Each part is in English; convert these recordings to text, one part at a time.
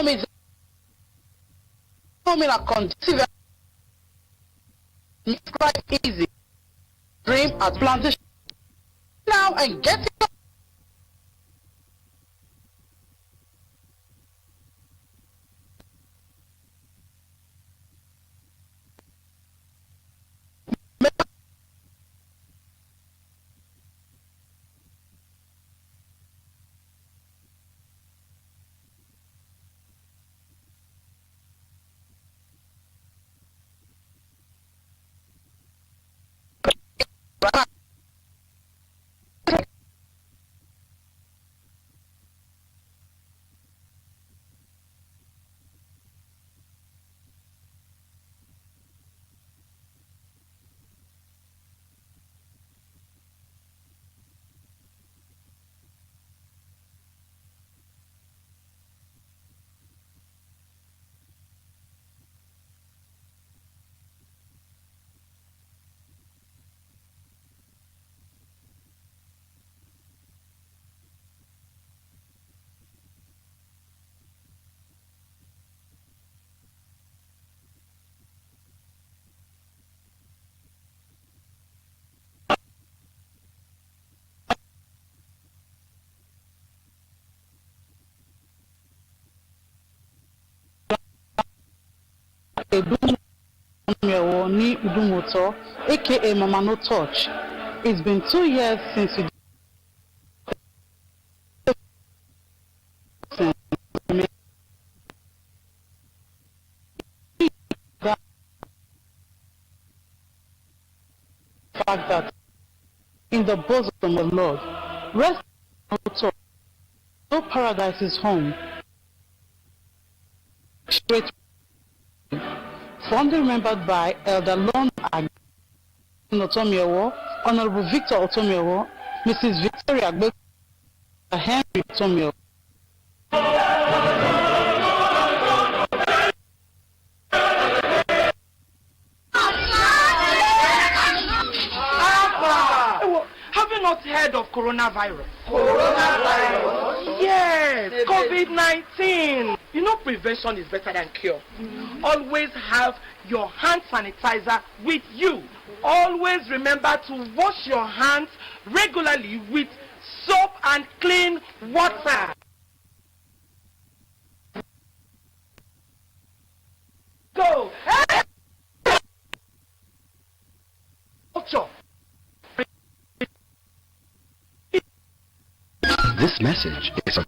home is home in a conducive makes life easy. Dream at plantation now and get it. aka Mama No Touch. It's been 2 years since you the fact that in the bosom of the Lord, rest no touch, no paradise is home. Straight, fondly remembered by Elder Lon Otomiewo, Honorable Victor Otomiewo, Mrs. Victoria Agbe, Henry Otomiewo. Have you not heard of coronavirus? Coronavirus? Yes, COVID-19. You know prevention is better than cure. Always have your hand sanitizer with you. Always remember to wash your hands regularly with soap and clean water. Go. This message is a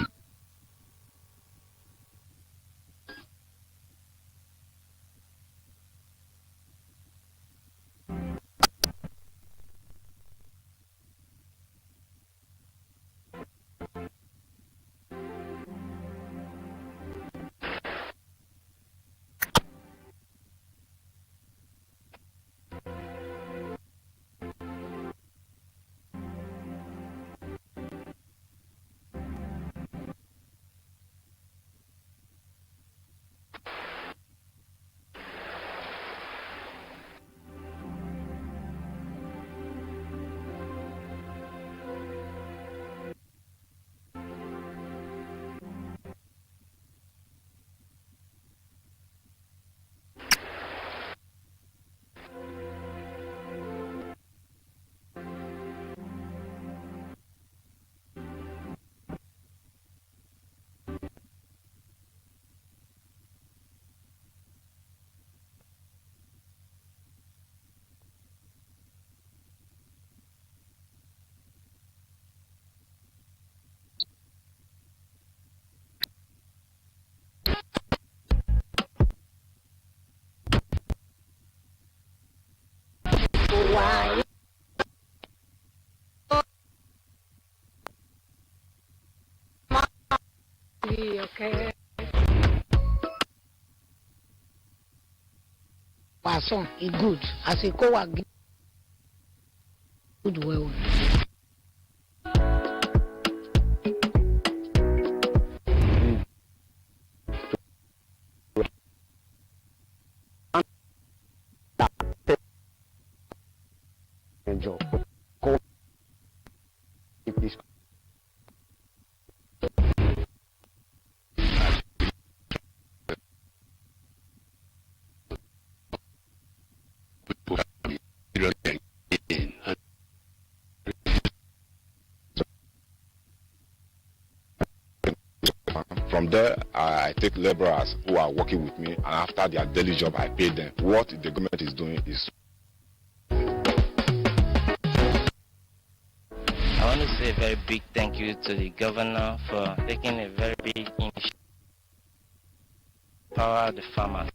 okay. Person is good. As a co-work, good well. job. From there, I take laborers who are working with me, and after their daily job, I pay them. What the government is doing is... I want to say a very big thank you to the governor for taking a very big initiative to empower the farmers.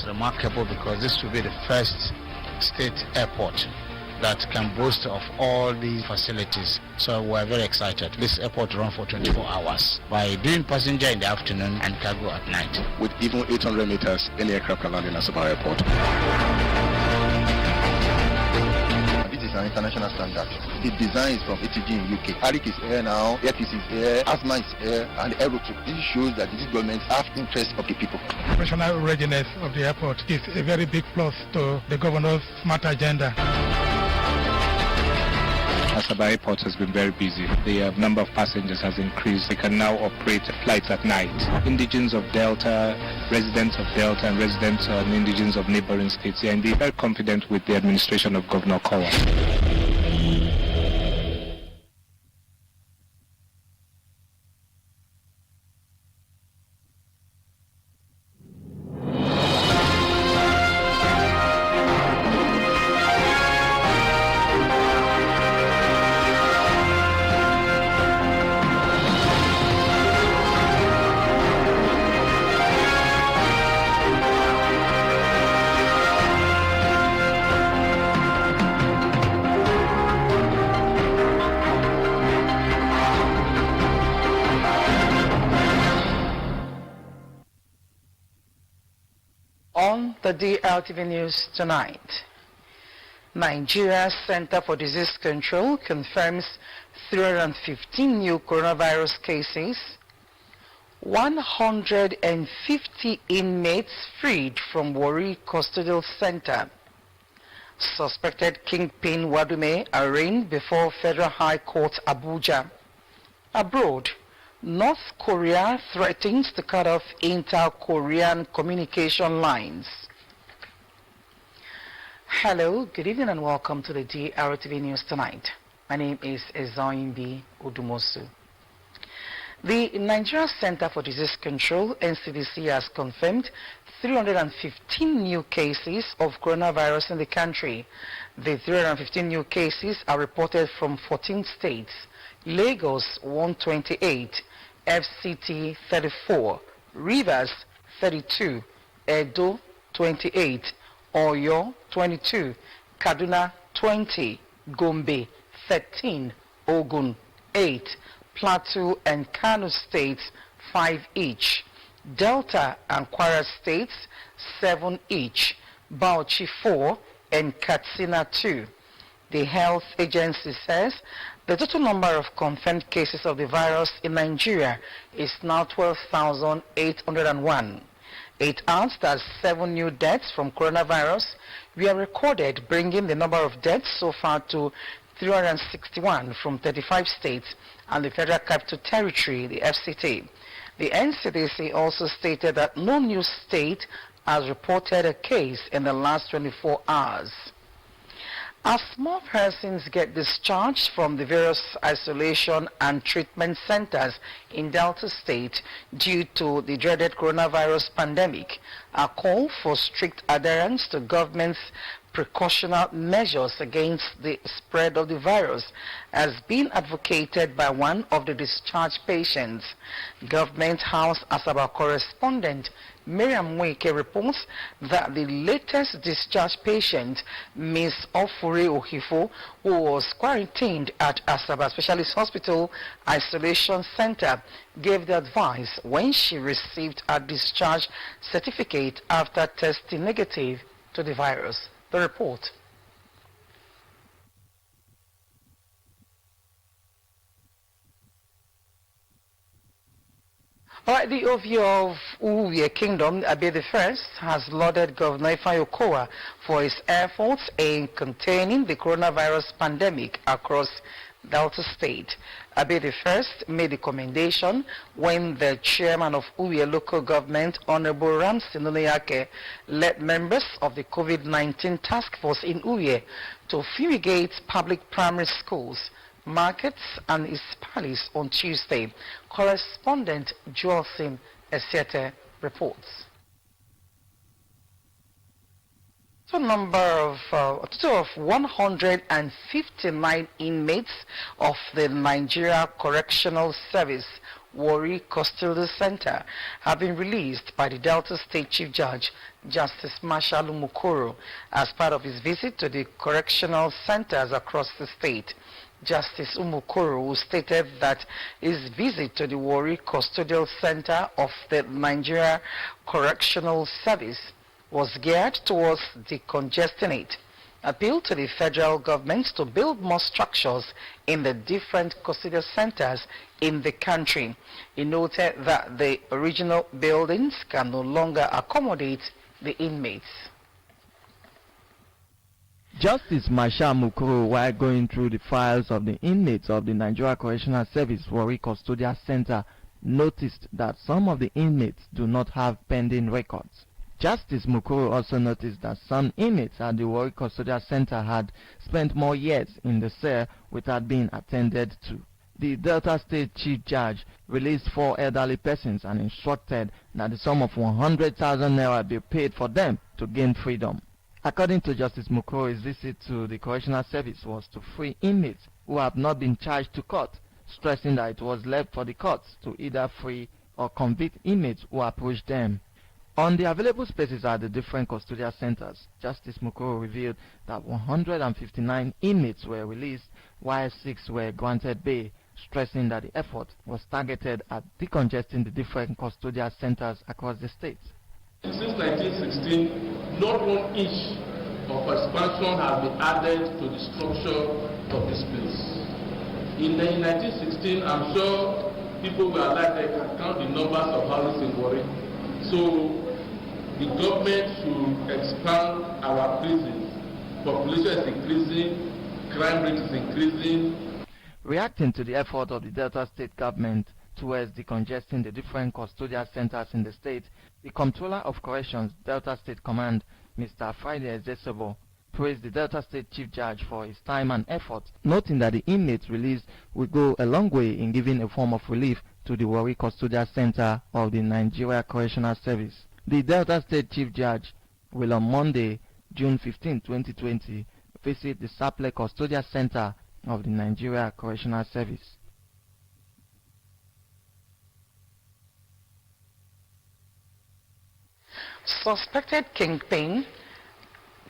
Remarkable because this will be the first state airport that can boast of all these facilities. So we're very excited. This airport runs for 24 hours by doing passenger in the afternoon and cargo at night. With even 800 meters, any aircraft can land in Asaba Airport. This is an international standard. The design is from ATG in UK. Arik is here now, Airpeace is here, Asma is here, and Aerotroop. This shows that these governments have interest of the people. Operational readiness of the airport is a very big plus to the governor's smart agenda. Asaba Airport has been very busy. The number of passengers has increased. They can now operate flights at night. Indigents of Delta, residents of Delta, and residents and indigents of neighboring states, they are indeed very confident with the administration of Governor Kowa. On the DRTV News tonight, Nigeria's Center for Disease Control confirms 315 new coronavirus cases, 150 inmates freed from Warri Custodial Center, suspected kingpin Wadume arraigned before Federal High Court Abuja. Abroad, North Korea threatens to cut off inter-Korean communication lines. Hello, good evening and welcome to the DRTV News tonight. My name is Ezoimbi Odumosu. The Nigeria Center for Disease Control, NCDC, has confirmed 315 new cases of coronavirus in the country. The 315 new cases are reported from 14 states: Lagos 128, FCT 34, Rivers 32, Edo 28, Oyo 22, Kaduna 20, Gombe 13, Ogun 8, Plateau and Kano states 5 each, Delta and Kwara states 7 each, Bauchi 4 and Katsina 2. The health agency says the total number of confirmed cases of the virus in Nigeria is now 12,801. It adds that 7 new deaths from coronavirus were recorded, bringing the number of deaths so far to 361 from 35 states and the Federal Capital Territory, the FCT. The NCDC also stated that no new state has reported a case in the last 24 hours. As more persons get discharged from the various isolation and treatment centers in Delta State due to the dreaded coronavirus pandemic, a call for strict adherence to government's precautionary measures against the spread of the virus has been advocated by one of the discharged patients. Government House Asaba correspondent Miriam Weke reports that the latest discharged patient, Ms. Ofuri Ohifo, who was quarantined at Asaba Specialist Hospital Isolation Center, gave the advice when she received a discharge certificate after testing negative to the virus. The report. All right, the Ovio of Uwe Kingdom, Abe I, has lauded Governor Ifeanyi Okowa for his efforts in containing the coronavirus pandemic across Delta State. Abe I made the commendation when the chairman of Uwe local government, Honorable Ramsey Nuneyake, led members of the COVID-19 task force in Uwe to fumigate public primary schools, markets and its palace on Tuesday. Correspondent Joel Sim Esiete reports. A total of 159 inmates of the Nigeria Correctional Service Warri Custodial Center have been released by the Delta State Chief Judge, Justice Marshall Umukoro, as part of his visit to the correctional centers across the state. Justice Umukoro stated that his visit to the Warri Custodial Center of the Nigeria Correctional Service was geared towards decongesting it, appealed to the federal government to build more structures in the different custodial centers in the country. He noted that the original buildings can no longer accommodate the inmates. Justice Marshall Mukuru, while going through the files of the inmates of the Nigeria Correctional Service Warri Custodial Center, noticed that some of the inmates do not have pending records. Justice Mukuru also noticed that some inmates at the Warri Custodial Center had spent more years in the cell without being attended to. The Delta State Chief Judge released 4 elderly persons and instructed that the sum of 100,000 naira be paid for them to gain freedom. According to Justice Mukuru, his visit to the Correctional Service was to free inmates who have not been charged to court, stressing that it was left for the courts to either free or convict inmates who approached them. On the available spaces at the different custodial centers, Justice Mukuru revealed that 159 inmates were released while 6 were granted bail, stressing that the effort was targeted at decongesting the different custodial centers across the state. Since 1916, not 1 inch of expansion has been added to the structure of this place. In 1916, I'm sure people were alive, they can count the numbers of houses in Warri. So the government should expand our prisons. Population is increasing, crime rate is increasing. Reacting to the effort of the Delta State government towards decongesting the different custodial centers in the state, the Comptroller of Corrections, Delta State Command, Mr. Friday Ezesebo, praised the Delta State Chief Judge for his time and effort, noting that the inmates released will go a long way in giving a form of relief to the Warri Custodial Center of the Nigeria Correctional Service. The Delta State Chief Judge will on Monday, June 15, 2020, visit the Saple Custodial Center of the Nigeria Correctional Service. Suspected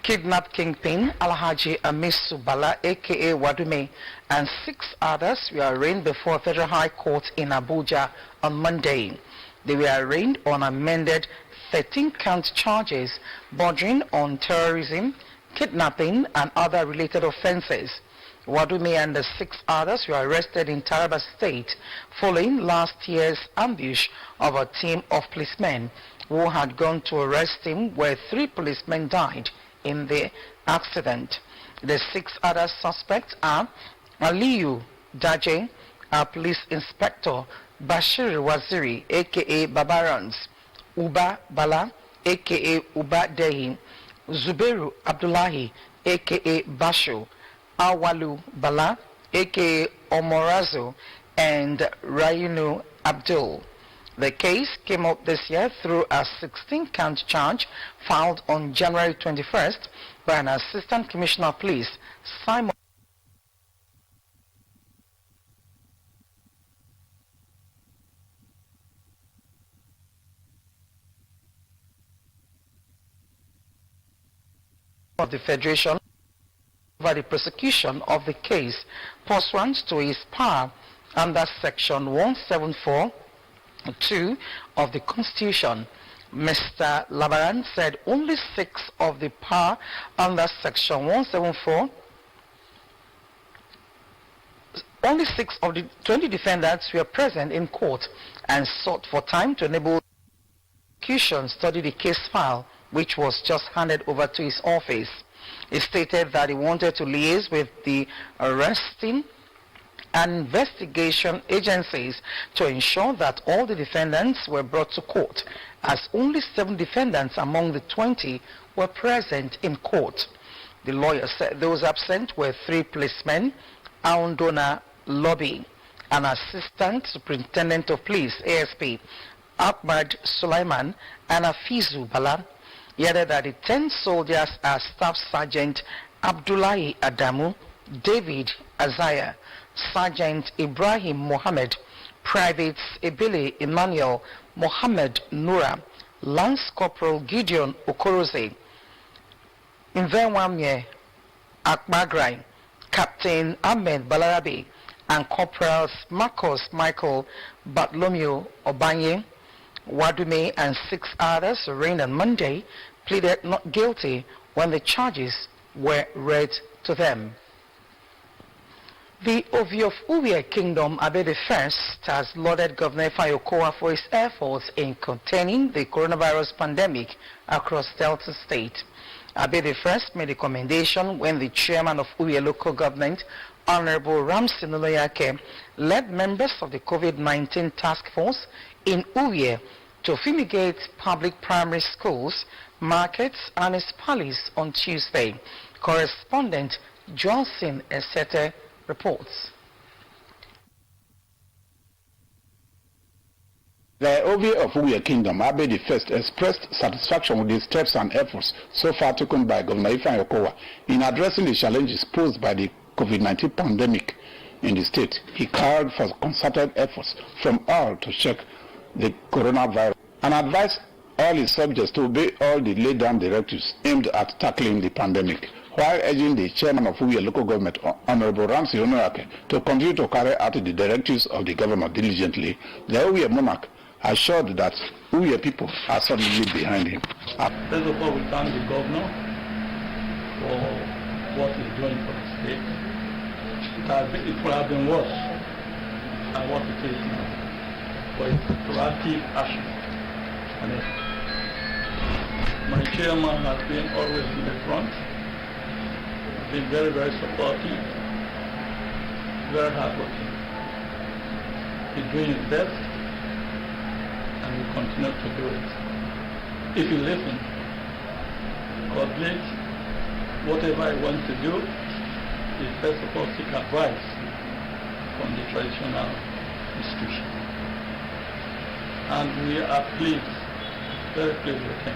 kidnapped kingpin Alhaji Amisu Bala aka Wadume and 6 others were arraigned before Federal High Court in Abuja on Monday. They were arraigned on amended 13-count charges bordering on terrorism, kidnapping and other related offenses. Wadume and the 6 others were arrested in Taraba State following last year's ambush of a team of policemen who had gone to arrest him, where 3 policemen died in the accident. The 6 other suspects are Aliyu Daje, a police inspector, Bashir Waziri, aka Babarans, Uba Bala, aka Uba Dehi, Zubairu Abdullahi, aka Basho, Awalu Bala, aka Omorazo, and Rayunu Abdul. The case came up this year through a 16-count charge filed on January 21st by an Assistant Commissioner of Police, Simon of the Federation over the prosecution of the case pursuant to his power under Section 174(2) of the Constitution. Mr. Labaran said only 6 of the power under Section 174, only 6 of the 20 defendants were present in court and sought for time to enable the prosecution study the case file, which was just handed over to his office. He stated that he wanted to liaise with the arresting and investigation agencies to ensure that all the defendants were brought to court, as only 7 defendants among the 20 were present in court. The lawyer said those absent were 3 policemen, Aundona Lobby, an assistant superintendent of police, ASP, Ahmad Sulaiman, and Afizu Bala. He added that the 10 soldiers are Staff Sergeant Abdullahi Adamu, David Azaya, Sergeant Ibrahim Mohammed, Privates Ebele Emmanuel, Mohammed Nura, Lance Corporal Gideon Okoroze, Invenwamye Akmagrai, Captain Ahmed Balarabe, and Corporals Marcos Michael Bartolomeo Obanye, Wadume, and 6 others, arraigned on Monday, pleaded not guilty when the charges were read to them. The Ovi of Uwe Kingdom, Abe I, has lauded Governor Fayokoa for his efforts in containing the coronavirus pandemic across Delta State. Abe I made a commendation when the chairman of Uwe local government, Honorable Ramsey Noloyake, led members of the COVID-19 task force in Uwe to fumigate public primary schools, markets, and municipalities on Tuesday. Correspondent Johnson Esete reports. The Ovi of Uwe Kingdom, Abe I, expressed satisfaction with the steps and efforts so far taken by Governor Fayokoa in addressing the challenges posed by the COVID-19 pandemic in the state. He called for concerted efforts from all to check the coronavirus and advised all his subjects to obey all the laid down directives aimed at tackling the pandemic, while urging the chairman of Uwe local government, Honorable Ramsey Noloyake, to continue to carry out the directives of the government diligently. The Uwe monarch assured that Uwe people are solidly behind him. First of all, we thank the governor for what he's doing for the state. It would have been worse than what it is now, but it's proactive action. And my chairman has been always in the front, been very, very supportive, very hardworking. He's doing his best, and will continue to do it. If you listen, coordinate whatever I want to do, is first of all seek advice from the traditional institution. And we are pleased, very pleased with him.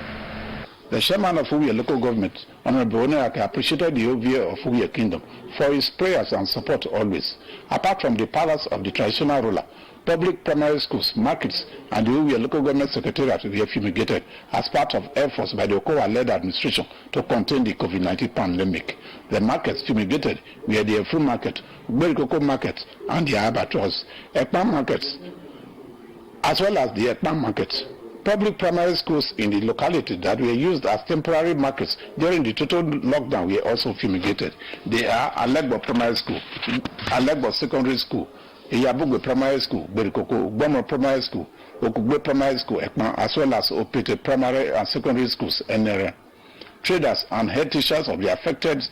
The chairman of Uwe local government, Honorable Noloyake, appreciated the Ovi of Uwe Kingdom for his prayers and support always. Apart from the palace of the traditional ruler, public primary schools, markets, and the Uwe local government secretariat were fumigated as part of efforts by the Okowa-led administration to contain the COVID-19 pandemic. The markets fumigated were the Efru market, Uberikoko market, and the abattoirs, Ekpan markets, as well as the Ekpan market. Public primary schools in the locality that were used as temporary markets during the total lockdown were also fumigated. They are Alegbo Primary School, Alegbo Secondary School, Iyabugwe Primary School, Berikoko, Gbomo Primary School, Okugbe Primary School, Ekman, as well as Opete Primary and Secondary Schools, NRA. Traders and head teachers of the affected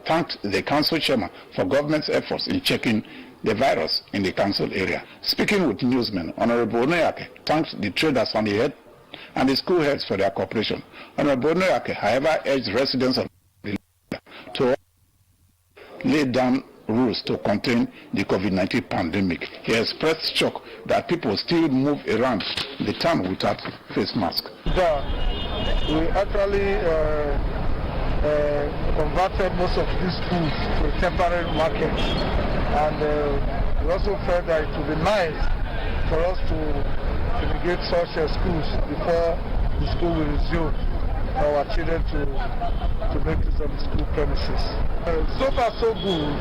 thanked the council chairman for government's efforts in checking the virus in the council area. Speaking with newsmen, Honorable Onoyake thanked the traders and the school heads for their cooperation. Honorable Onoyake, however, urged residents of the area to lay down rules to contain the COVID-19 pandemic. He expressed shock that people still move around the town without face mask. We actually converted most of these schools to a temporary market, and we also felt that it would be nice for us to fumigate such schools before the school will resume our children to make use of the school premises. So far so good.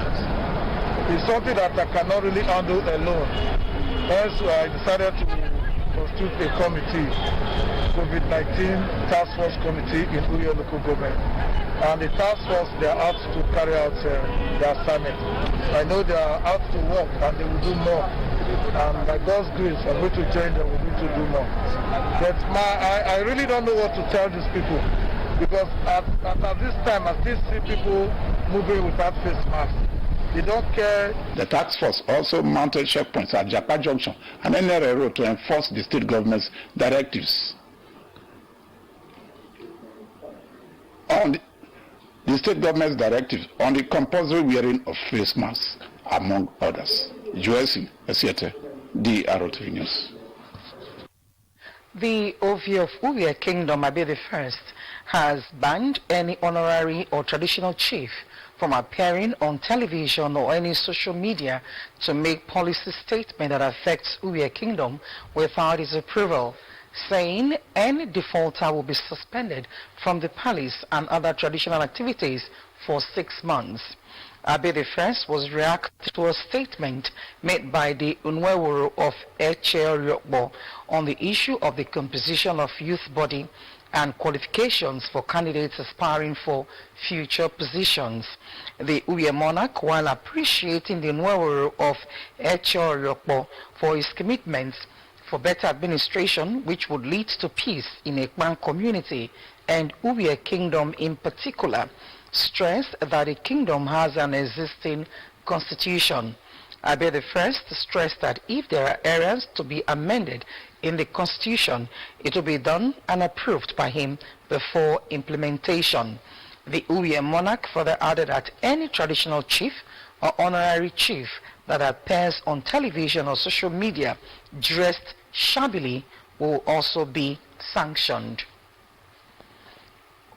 It's something that I cannot really handle alone. Hence I decided to constitute a committee, COVID-19 Task Force Committee in Uri local government. And the task force, they are out to carry out their assignment. I know they are out to work and they will do more. And by God's grace, I'm going to join them, we're going to do more. But I really don't know what to tell these people, because at this time, I still see people moving without face masks. They don't care. The task force also mounted checkpoints at Japa Junction and NRA Road to enforce the state government's directives. On the state government's directive on the compulsory wearing of face masks, among others. Joesi Esiete, DRTV News. The Ovi of Uwe Kingdom, Abe I, has banned any honorary or traditional chief from appearing on television or any social media to make policy statement that affects Uwe Kingdom without his approval, saying any defaulter will be suspended from the palace and other traditional activities for 6 months. Abe I was reacting to a statement made by the Unwewuru of Eche on the issue of the composition of youth body and qualifications for candidates aspiring for future positions. The Uye monarch, while appreciating the Unwewuru of Eche for his commitments for better administration, which would lead to peace in a Ekpan community and Uwe Kingdom in particular, stressed that the kingdom has an existing constitution. Abe I stressed that if there are areas to be amended in the constitution, it will be done and approved by him before implementation. The Uwe monarch further added that any traditional chief or honorary chief that appears on television or social media dressed shabbily will also be sanctioned.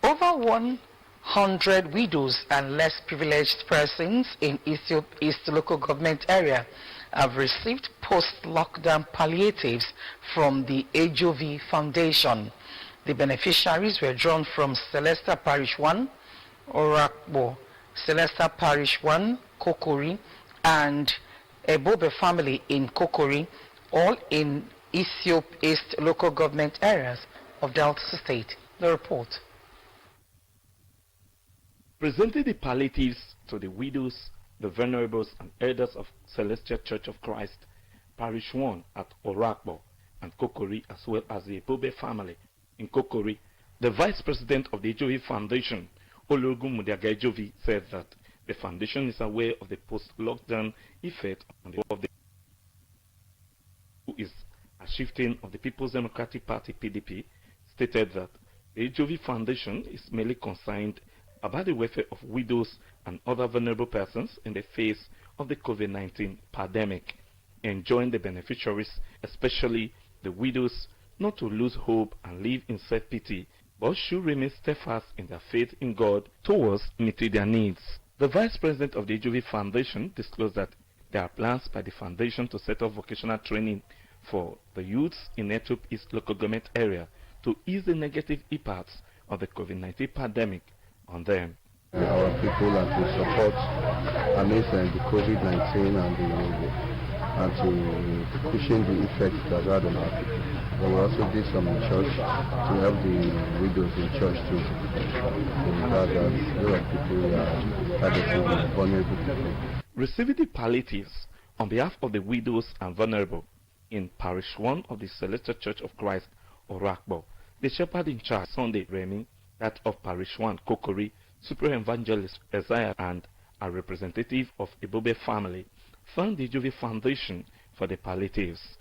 Over 100 widows and less privileged persons in East local government area have received post-lockdown palliatives from the HOV Foundation. The beneficiaries were drawn from Celesta Parish 1, Orakbo, Celesta Parish 1, Kokori, and Ebobe family in Kokori, all in Ethiop East local government areas of Delta State. The report. Presenting the palliatives to the widows, the venerables and elders of Celestial Church of Christ, Parish 1 at Orakbo and Kokori, as well as the Ebobe family in Kokori, the Vice President of the HOV Foundation, Ologun Mudiaga HOV, said that the foundation is aware of the post-lockdown effect on the of the who is a shifting of the People's Democratic Party (PDP), stated that the HOV Foundation is merely concerned about the welfare of widows and other vulnerable persons in the face of the COVID-19 pandemic, enjoined the beneficiaries, especially the widows, not to lose hope and live in self-pity, but should remain steadfast in their faith in God towards meeting their needs. The Vice President of the HOV Foundation disclosed that there are plans by the Foundation to set up vocational training for the youths in Ethiop East local government area to ease the negative impacts of the COVID-19 pandemic on them. Our people and to support amidst the COVID-19 and to cushion the effects that had on our people. But we also did some in church to help the widows in church too. That a lot of people are targeting vulnerable people. Receiving the palliatives On behalf of the widows and vulnerable in Parish 1 of the Celestial Church of Christ, Orakbo, the shepherd in charge, Sunday Remy, that of Parish 1, Kokori, Super Evangelist Isaiah, and a representative of Ibobe family, thanked the Juve Foundation for the palliatives.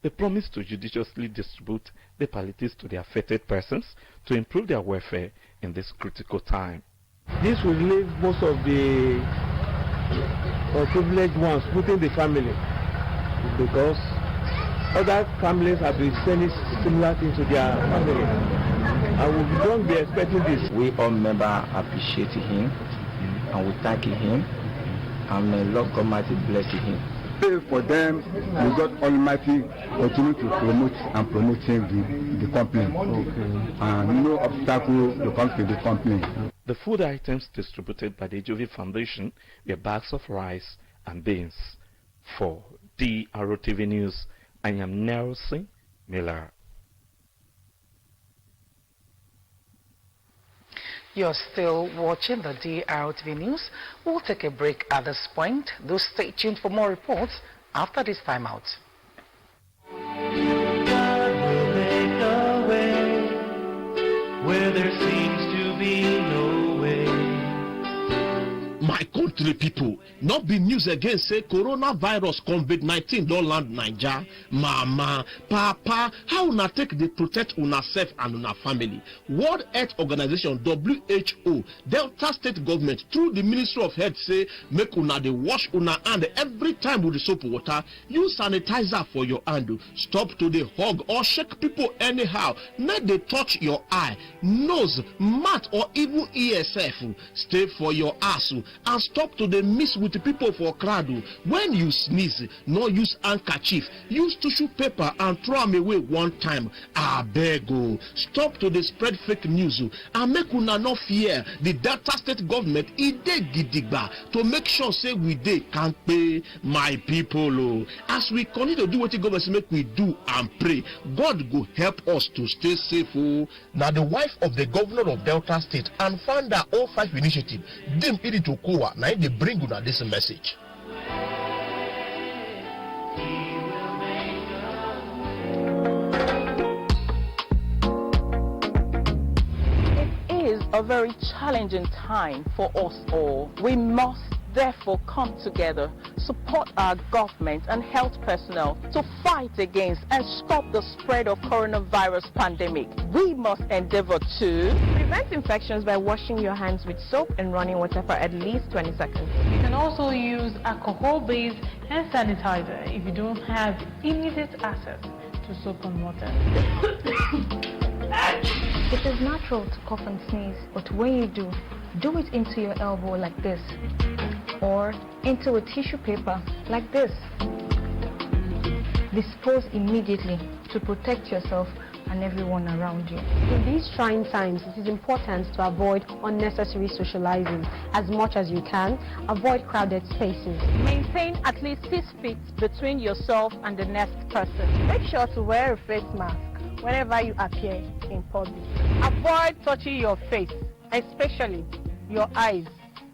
They promised to judiciously distribute the palliatives to the affected persons to improve their welfare in this critical time. This will leave most of the privileged ones within the family, because other families have been sending similar things to their family, and we don't be expecting this. We all members appreciate him, and we thank him, and may Lord Almighty bless him. Pray for them, may God Almighty continue to promote and promoting the company, and no obstacle to come to the company. The food items distributed by the Juve Foundation were bags of rice and beans. For drtv News, I am Nelson Miller. You're still watching the drtv News. We'll take a break at this point. Do stay tuned for more reports after this timeout. God will make a way where there seems to be no way. My country people, not be news again say coronavirus COVID-19 don't land Naija. Mama, papa, how una take dey protect una self and una family? World Health Organization WHO, Delta State government through the Ministry of Health say make una dey wash una hand every time with the soap water. Use sanitizer for your hand. Stop to dey hug or shake people anyhow. Make they touch your eye, nose, mouth or even ear sef. Stay for your ass and stop to dey mix with people for crowd. When you sneeze, no use handkerchief, use tissue paper and throw am away one time. Abeg, stop to dey spread fake news and make una no fear. The Delta State government e dey gidigba to make sure say we dey kampe. My people, as we continue to do wetin government say make we do and pray, God go help us to stay safe. Now the wife of the governor of Delta State and founder O5 Initiative, Dim Iditokowa, now they bring una this message. It is a very challenging time for us all. We must therefore come together, support our government and health personnel to fight against and stop the spread of coronavirus pandemic. We must endeavor to prevent infections by washing your hands with soap and running water for at least 20 seconds. You can also use alcohol-based hand sanitizer if you don't have immediate access to soap and water. It is natural to cough and sneeze, but when you do it into your elbow like this, or into a tissue paper like this. Dispose immediately to protect yourself and everyone around you. In these trying times, it is important to avoid unnecessary socializing as much as you can. Avoid crowded spaces. Maintain at least 6 feet between yourself and the next person. Make sure to wear a face mask whenever you appear in public. Avoid touching your face, especially your eyes,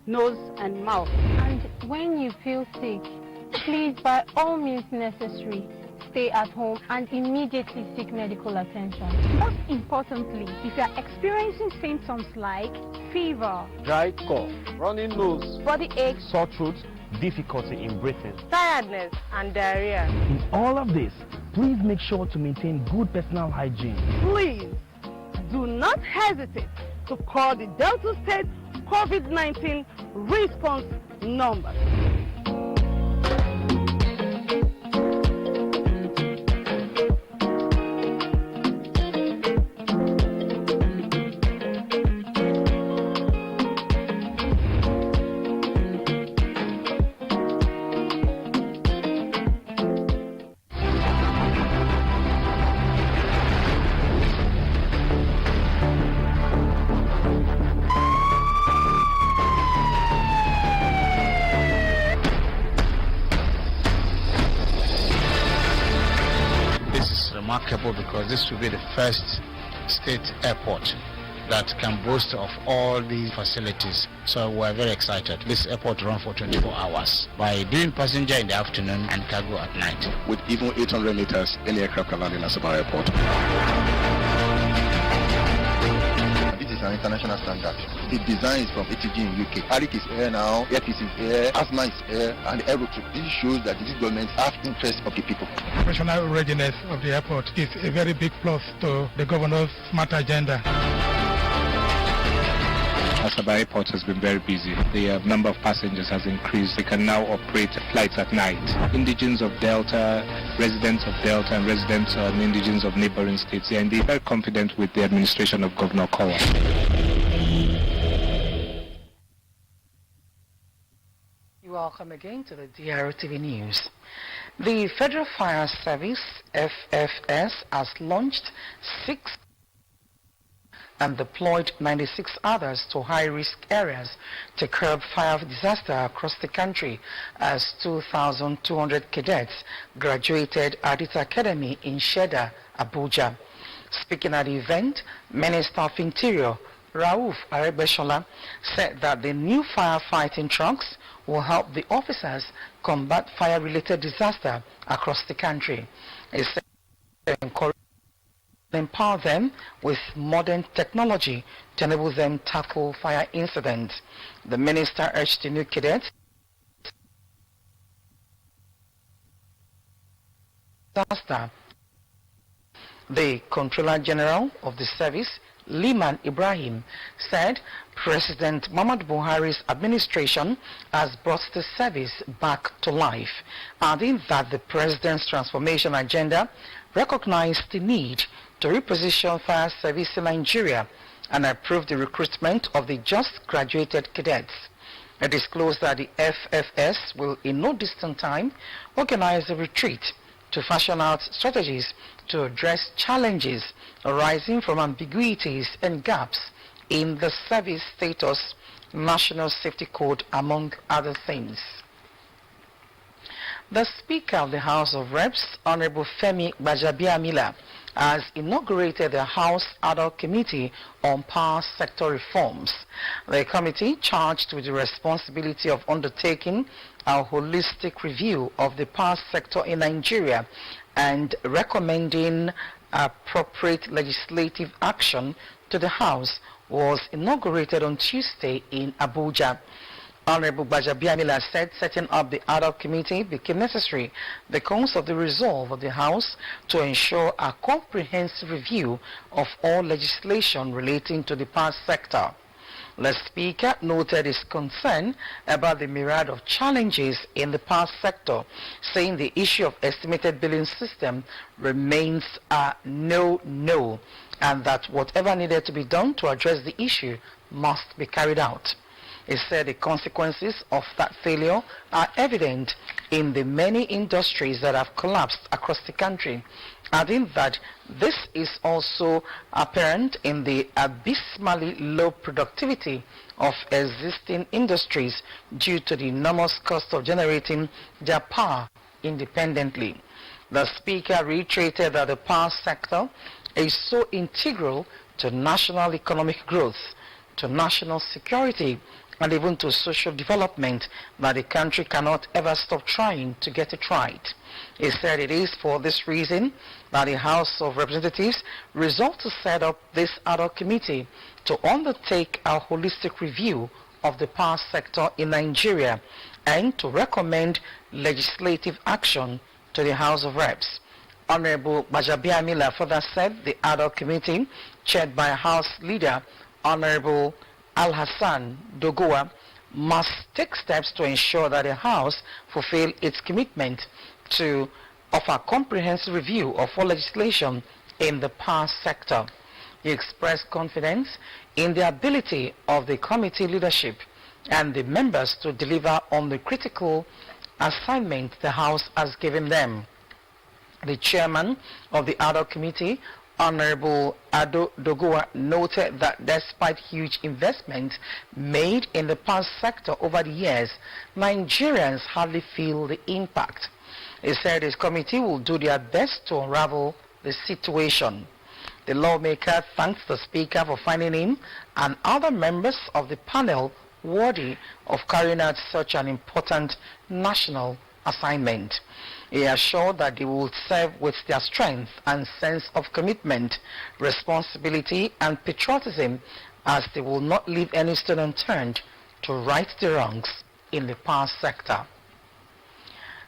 nose and mouth. And when you feel sick, please by all means necessary, stay at home and immediately seek medical attention. Most importantly, if you are experiencing symptoms like fever, dry cough, running nose, body aches, sore throat, difficulty in breathing, tiredness and diarrhea. In all of this, please make sure to maintain good personal hygiene. Please do not hesitate to call the Delta State COVID-19 response number. Remarkable because this will be the first state airport that can boast of all these facilities. So we're very excited. This airport runs for 24 hours by doing passenger in the afternoon and cargo at night. With even 800 meters, any aircraft can land in Asaba Airport. This is an international standard. The design is from ATG in UK. ARIC is here now, Airpeace is here, ASMA is here, and the Aerotroop. This shows that this government has interest of the people. Operational readiness of the airport is a very big plus to the governor's smart agenda. Asaba Airport has been very busy. The number of passengers has increased. They can now operate flights at night. Indigents of Delta, residents of Delta, and residents and indigents of neighboring states, they are indeed very confident with the administration of Governor Kowa. Welcome again to the DRTV News. The Federal Fire Service, FFS, has launched 6 and deployed 96 others to high-risk areas to curb fire disaster across the country as 2,200 cadets graduated at its academy in Sheda, Abuja. Speaking at the event, Minister of Interior Rauf Arebeshola said that the new firefighting trucks will help the officers combat fire-related disaster across the country. He said empower them with modern technology to enable them tackle fire incidents. The minister urged the new cadets disaster. The Controller General of the service, Liman Ibrahim, said President Muhammadu Buhari's administration has brought the service back to life, adding that the President's transformation agenda recognized the need to reposition fire service in Nigeria and approved the recruitment of the just graduated cadets. It disclosed that the FFS will in no distant time organize a retreat to fashion out strategies to address challenges arising from ambiguities and gaps in the service status, national safety code, among other things. The Speaker of the House of Reps, Honorable Femi Gbajabiamila, has inaugurated the House Ad hoc Committee on Power Sector Reforms. The committee, charged with the responsibility of undertaking a holistic review of the power sector in Nigeria and recommending appropriate legislative action to the House, was inaugurated on Tuesday in Abuja. Honorable Gbajabiamila said setting up the ad hoc committee became necessary because of the resolve of the House to ensure a comprehensive review of all legislation relating to the power sector. The Speaker noted his concern about the myriad of challenges in the power sector, saying the issue of estimated billing system remains a no-no, and that whatever needed to be done to address the issue must be carried out. He said the consequences of that failure are evident in the many industries that have collapsed across the country, adding that this is also apparent in the abysmally low productivity of existing industries due to the enormous cost of generating their power independently. The Speaker reiterated that the power sector is so integral to national economic growth, to national security, and even to social development that the country cannot ever stop trying to get it right. He said it is for this reason that the House of Representatives resolved to set up this ad hoc committee to undertake a holistic review of the power sector in Nigeria and to recommend legislative action to the House of Reps. Honorable Gbajabiamila further said the ad hoc committee, chaired by House Leader Honorable Al-Hassan Dogowa, must take steps to ensure that the House fulfill its commitment to offer comprehensive review of all legislation in the power sector. He expressed confidence in the ability of the committee leadership and the members to deliver on the critical assignment the House has given them. The chairman of the ad hoc committee, Honorable Ado Dogowa, noted that despite huge investments made in the power sector over the years, Nigerians hardly feel the impact. He said his committee will do their best to unravel the situation. The lawmaker thanks the Speaker for finding him and other members of the panel worthy of carrying out such an important national assignment. He assured that they will serve with their strength and sense of commitment, responsibility and patriotism, as they will not leave any stone unturned to right the wrongs in the power sector.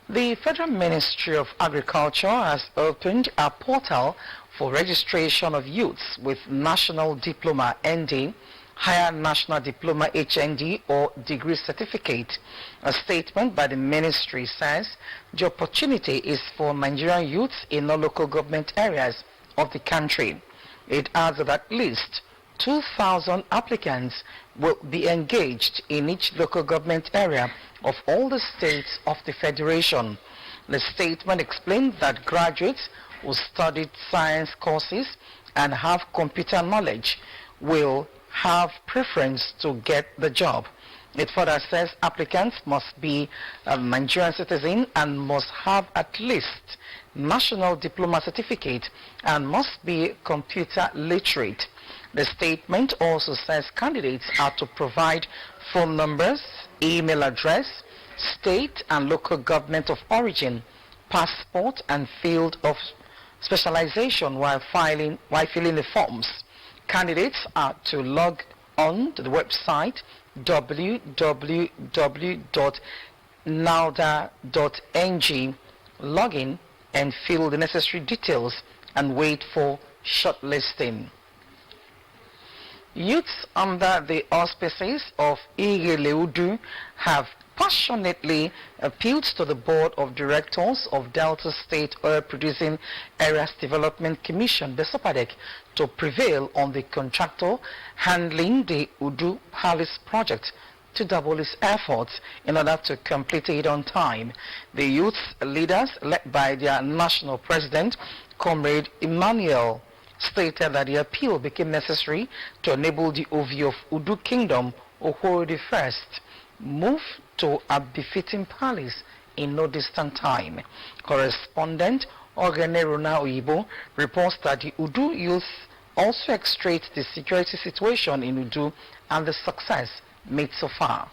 The Federal Ministry of Agriculture has opened a portal for registration of youths with National Diploma ND, Higher National Diploma HND or Degree Certificate. A statement by the ministry says the opportunity is for Nigerian youths in all local government areas of the country. It adds that at least 2,000 applicants will be engaged in each local government area of all the states of the Federation. The statement explained that graduates who studied science courses and have computer knowledge will have preference to get the job. It further says applicants must be a Nigerian citizen and must have at least National Diploma Certificate and must be computer literate. The statement also says candidates are to provide phone numbers, email address, state and local government of origin, passport and field of specialization while filling the forms. Candidates are to log on to the website www.nauda.ng, log in and fill the necessary details and wait for shortlisting. Youths under the auspices of Igeleudu have passionately appealed to the Board of Directors of Delta State Oil Producing Areas Development Commission, the SOPADEC, to prevail on the contractor handling the Udu Palace project to double its efforts in order to complete it on time. The youth leaders, led by their national president, Comrade Emmanuel, stated that the appeal became necessary to enable the OV of Udu Kingdom, Ohori I, move to a befitting palace in no distant time. Correspondent Ogene Rona Oyibo reports that the Udu youth also extracts the security situation in Udu and the success made so far.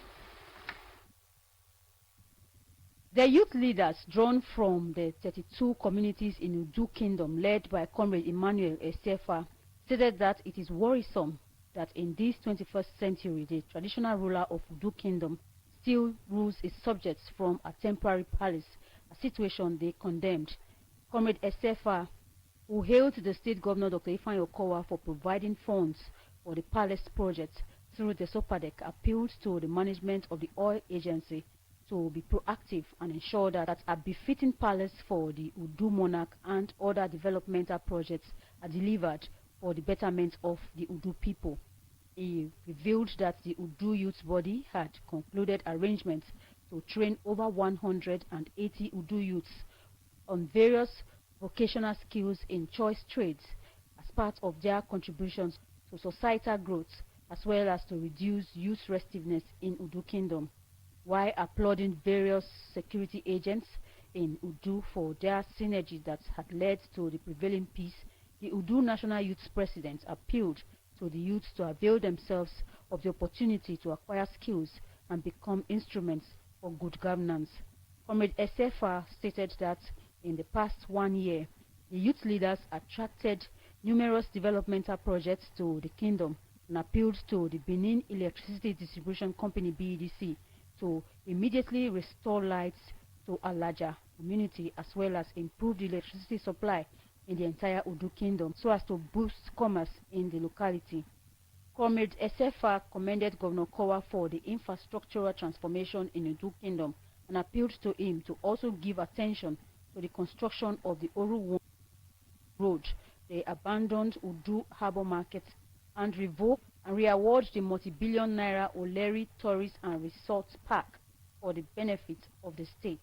The youth leaders drawn from the 32 communities in Udu Kingdom, led by Comrade Emmanuel Estefa, stated that it is worrisome that in this 21st century, the traditional ruler of Udu Kingdom still rules its subjects from a temporary palace, a situation they condemned. Comrade Estefa, who hailed the state governor Dr. Ifeanyi Okowa for providing funds for the palace project through the SOPADEC, appealed to the management of the oil agency to be proactive and ensure that a befitting palace for the Udu monarch and other developmental projects are delivered for the betterment of the Udu people. He revealed that the Udu youth body had concluded arrangements to train over 180 Udu youths on various vocational skills in choice trades as part of their contributions to societal growth, as well as to reduce youth restiveness in Udu Kingdom, while applauding various security agents in Udu for their synergy that had led to the prevailing peace. The Udu National Youth President appealed to the youths to avail themselves of the opportunity to acquire skills and become instruments for good governance. Comrade Esefa stated that in the past 1 year, the youth leaders attracted numerous developmental projects to the kingdom and appealed to the Benin Electricity Distribution Company BEDC to immediately restore lights to a larger community, as well as improve the electricity supply in the entire Udu Kingdom so as to boost commerce in the locality. Comrade Esefa commended Governor Kowa for the infrastructural transformation in Udu Kingdom and appealed to him to also give attention to the construction of the Oru Road, the abandoned Udu Harbour Market, and revoke and re-award the multi-billion naira Oleri Tourist and Resort Park for the benefit of the state.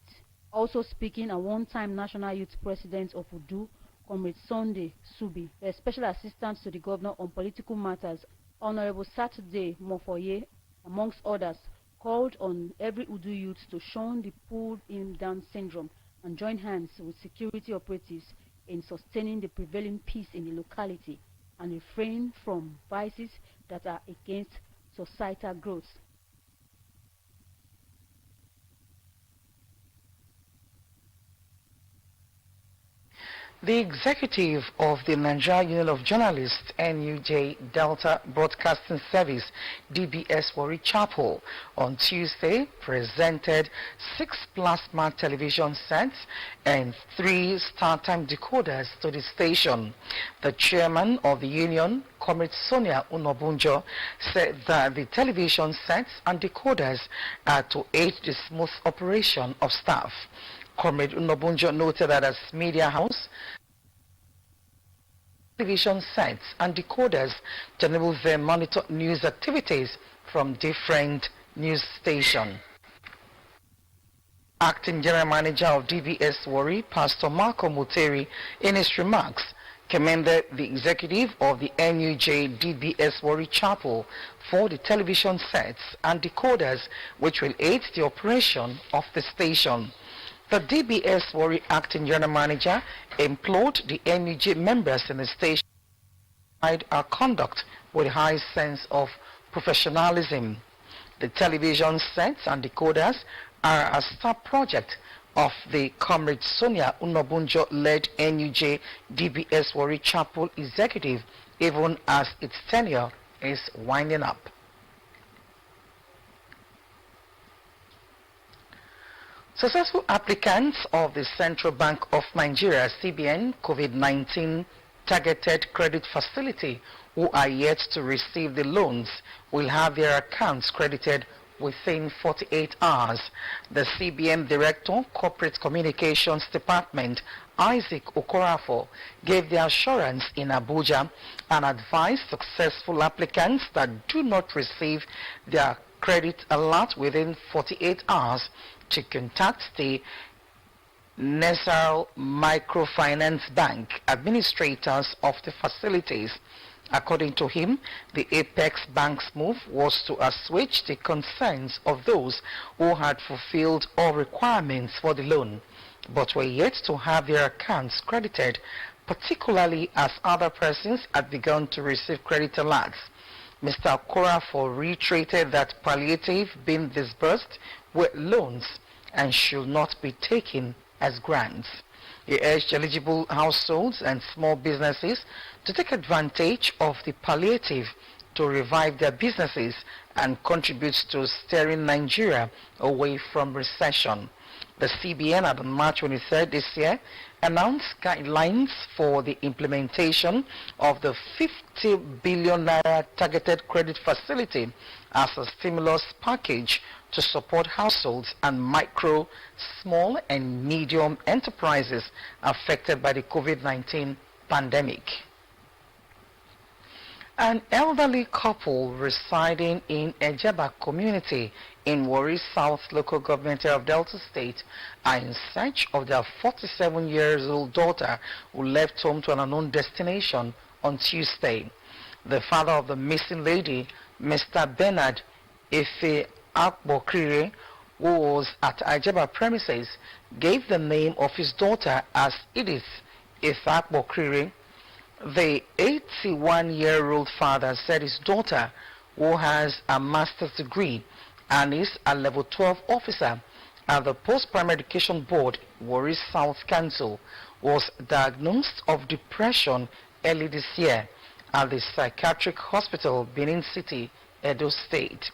Also speaking, a one-time National Youth President of Udu, Comrade Sunday Subi, the Special Assistant to the Governor on Political Matters, Honorable Saturday Mofoye, amongst others, called on every Udu youth to shun the pull-him-down syndrome and join hands with security operatives in sustaining the prevailing peace in the locality and refrain from vices that are against societal growth. The executive of the Nigeria Union of Journalists, NUJ Delta Broadcasting Service, DBS Warri Chapel, on Tuesday presented 6 plasma television sets and 3 StarTime decoders to the station. The chairman of the union, Comrade Sonia Unobunjo, said that the television sets and decoders are to aid the smooth operation of staff. Comrade Unobunjo noted that as media house, television sets and decoders to enable them monitor news activities from different news stations. Acting General Manager of DBS Warri, Pastor Marco Muteri, in his remarks, commended the executive of the NUJ DBS Warri Chapel for the television sets and decoders which will aid the operation of the station. The DBS Warri Acting General Manager implored the NUJ members in the station to guide our conduct with a high sense of professionalism. The television sets and decoders are a star project of the Comrade Sonia Unobunjo-led NUJ DBS Warri Chapel executive, even as its tenure is winding up. Successful applicants of the Central Bank of Nigeria CBN COVID-19 targeted credit facility who are yet to receive the loans will have their accounts credited within 48 hours. The CBN Director, Corporate Communications Department, Isaac Okorafo, gave the assurance in Abuja and advised successful applicants that do not receive their credit alert within 48 hours to contact the Nasal Microfinance Bank administrators of the facilities. According to him, the Apex Bank's move was to assuage the concerns of those who had fulfilled all requirements for the loan, but were yet to have their accounts credited, particularly as other persons had begun to receive credit alerts. Mr. Okorafo reiterated that palliative being disbursed were loans and should not be taken as grants. He urged eligible households and small businesses to take advantage of the palliative to revive their businesses and contribute to steering Nigeria away from recession. The CBN on March 23rd this year announced guidelines for the implementation of the 50 billion naira targeted credit facility as a stimulus package to support households and micro, small and medium enterprises affected by the COVID-19 pandemic. An elderly couple residing in Ejeba community in Warri South local government area of Delta State are in search of their 47-year-old daughter who left home to an unknown destination on Tuesday. The father of the missing lady, Mr. Bernard Ife Akbokrire, who was at Ejeba premises, gave the name of his daughter as Edith Ife Akbokrire. The 81-year-old father said his daughter, who has a master's degree and is a level 12 officer at the Post-Primary Education Board, Warri South Council, was diagnosed of depression early this year at the Psychiatric Hospital, Benin City, Edo State.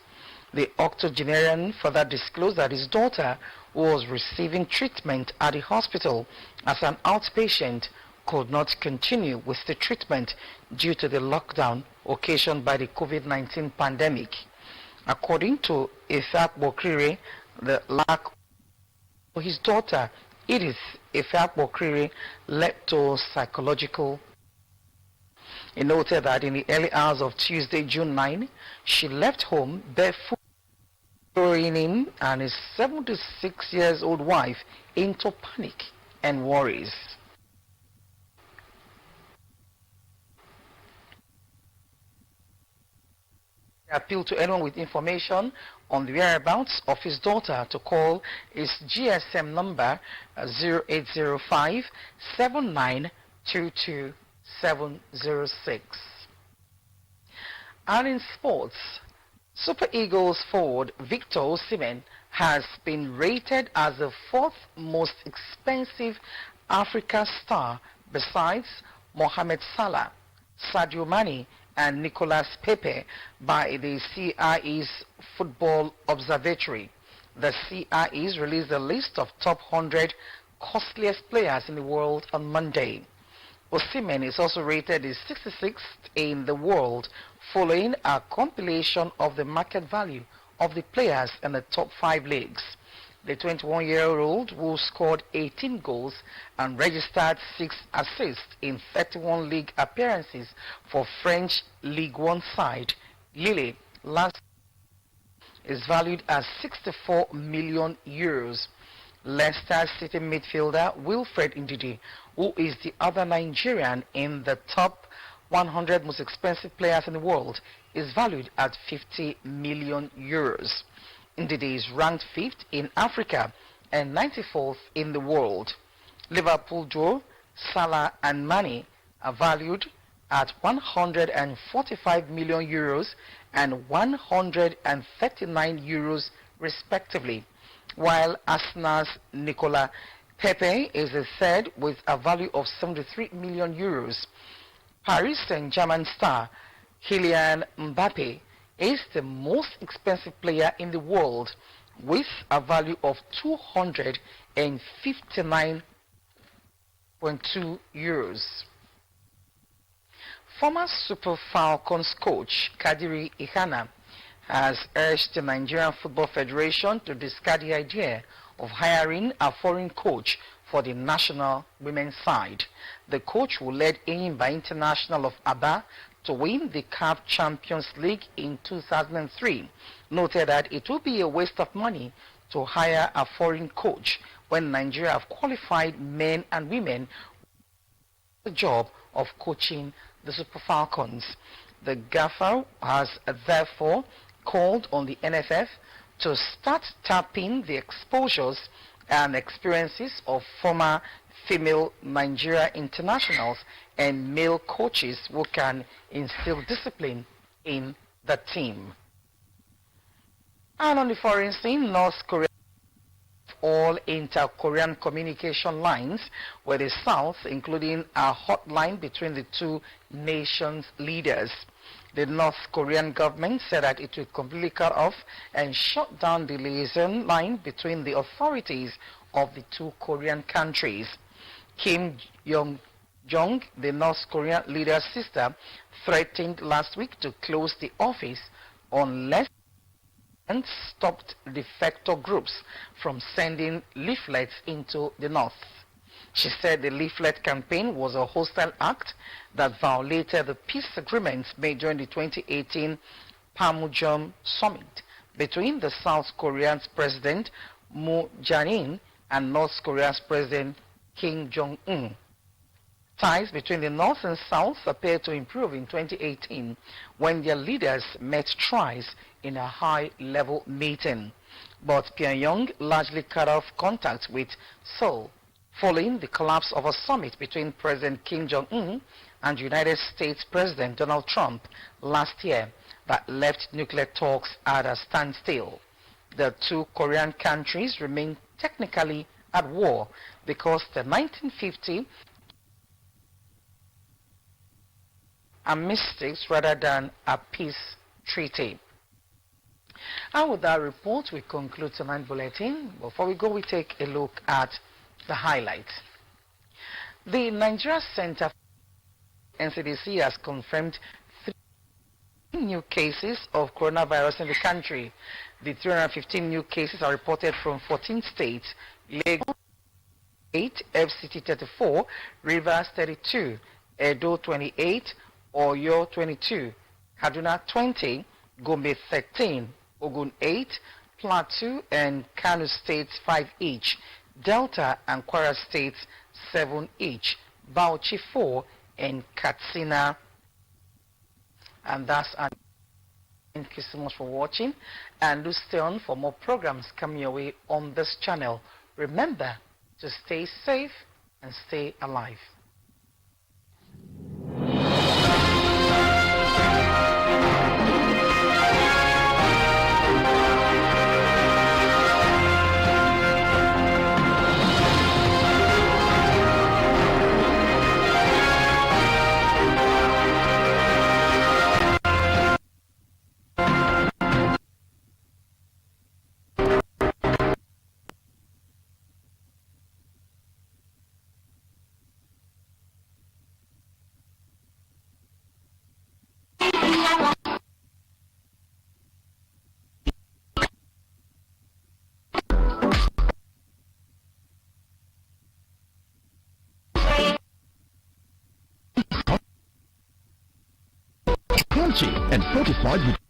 The octogenarian further disclosed that his daughter, who was receiving treatment at the hospital as an outpatient, could not continue with the treatment due to the lockdown occasioned by the COVID-19 pandemic. According to Ife Akbokrire, the lack of his daughter, Edith Ife Akbokrire, led to psychological. He noted that in the early hours of Tuesday, June 9, she left home barefoot, throwing him and his 76-year-old wife into panic and worries. Appeal to anyone with information on the whereabouts of his daughter to call his GSM number 0805 7922706. And in sports, Super Eagles forward Victor Osimhen has been rated as the fourth most expensive Africa star besides Mohamed Salah, Sadio Mane and Nicolas Pepe by the CIE's Football Observatory. The CIE's released a list of top 100 costliest players in the world on Monday. Osimhen is also rated the 66th in the world, following a compilation of the market value of the players in the top 5 leagues. The 21-year-old, who scored 18 goals and registered 6 assists in 31 league appearances for French Ligue 1 side Lille last, is valued at 64 million euros. Leicester City midfielder Wilfred Ndidi, who is the other Nigerian in the top 100 most expensive players in the world, is valued at 50 million euros. Ndidi is ranked 5th in Africa and 94th in the world. Liverpool duo Salah and Mane are valued at 145 million euros and 139 euros respectively, while Arsenal's Nicolas Pepe is the third with a value of 73 million euros. Paris Saint-Germain star Kylian Mbappe is the most expensive player in the world with a value of 259.2 euros. Former Super Falcons coach Kadiri Ihana has urged the Nigerian Football Federation to discard the idea of hiring a foreign coach for the national women's side. The coach who led Enyimba International of Aba to win the CAF Champions League in 2003 noted that it would be a waste of money to hire a foreign coach when Nigeria have qualified men and women for the job of coaching the Super Falcons. The gaffer has therefore called on the NFF to start tapping the exposures and experiences of former female Nigeria internationals and male coaches who can instill discipline in the team. And on the foreign scene, North Korea all inter-Korean communication lines with the South, including a hotline between the two nations' leaders. The North Korean government said that it would completely cut off and shut down the liaison line between the authorities of the two Korean countries. Kim Jong, the North Korean leader's sister, threatened last week to close the office unless and stopped defector groups from sending leaflets into the North. She said the leaflet campaign was a hostile act that violated the peace agreements made during the 2018 Panmunjom summit between the South Korean's President Moon Jae-in and North Korea's President Kim Jong-un. Ties between the North and South appeared to improve in 2018 when their leaders met twice in a high-level meeting. But Pyongyang largely cut off contact with Seoul following the collapse of a summit between President Kim Jong-un and United States President Donald Trump last year that left nuclear talks at a standstill. The two Korean countries remain technically at war because the 1950 armistice rather than a peace treaty. And with that report, we conclude tonight's bulletin. Before we go, we take a look at the highlights. The Nigeria Center for NCDC has confirmed 3 new cases of coronavirus in the country. The 315 new cases are reported from 14 states: Lagos 8, FCT 34, Rivers 32, Edo 28, Oyo 22, Kaduna 20, Gombe 13, Ogun 8, Plateau and Kano states 5 each, Delta and Kwara states 7 each, Bauchi 4 and Katsina. And that's our. Thank you so much for watching, and do stay on for more programs coming your way on this channel. Remember to stay safe and stay alive. and fortified with